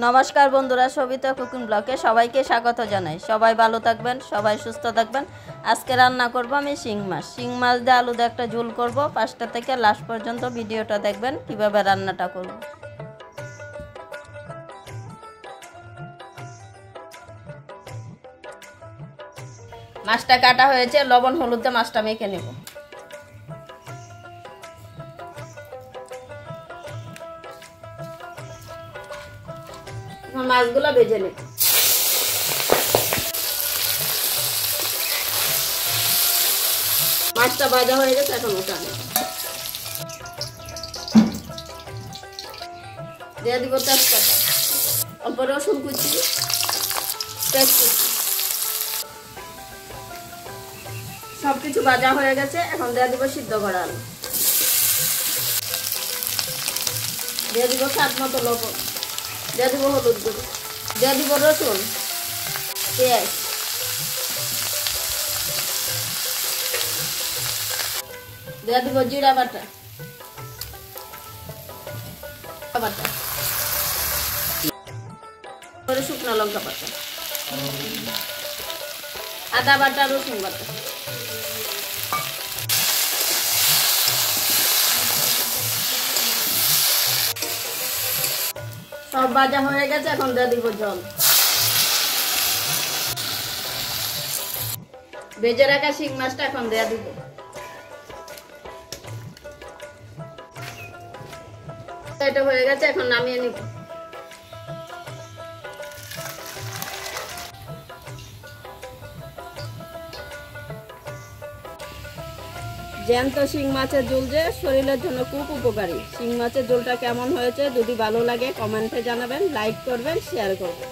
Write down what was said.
নমস্কার বন্ধুরা, সবিতা কুকিং ব্লগে সবাইকে স্বাগত জানাই। সবাই ভালো থাকবেন, সবাই সুস্থ থাকবেন। আজকে রান্না করব আমি শিং মাছ দিয়ে আলু দিয়ে একটা ঝোল করব। ফার্স্ট থেকে লাস্ট পর্যন্ত ভিডিওটা দেখবেন কিভাবে রান্নাটা করব। মাছটা কাটা হয়েছে, লবণ হলুদ দিয়ে মাছটা মেখে নেব। মাছগুলো ভেজে নেব। মাছটা ভাজা হয়ে গেছে, এখন উঠানো দিয়ে দিব তেজপাতা, অল্প রসুন কুচি, পেঁয়াজ কুচি, সবকিছু ভাজা হয়ে গেছে। এখন দিয়ে দিব সিদ্ধ করা আলু, দিয়ে দিব স্বাদ মতো লবণ, দিয়ে দিব হলুদ গুঁড়ো, দিয়ে দিব রসুন, পেঁয়াজ, দিয়ে দিব জিরা বাটা, শুকনো লঙ্কা বাটা, আদা বাটা, রসুন বাটা, সব ভাজা হয়ে গেছে। এখন দিয়ে দিব জল, ভেজে রাখা শিং মাছটা এখন দিয়ে দিব। এটা হয়ে গেছে, এখন নামিয়ে নিব। জ্যান্ত শিং মাছের ঝোল যে শরীরের জন্য খুব উপকারী। শিং মাছের ঝোলটা কেমন হয়েছে যদি ভালো লাগে কমেন্টে জানাবেন, লাইক করবেন, শেয়ার করবেন।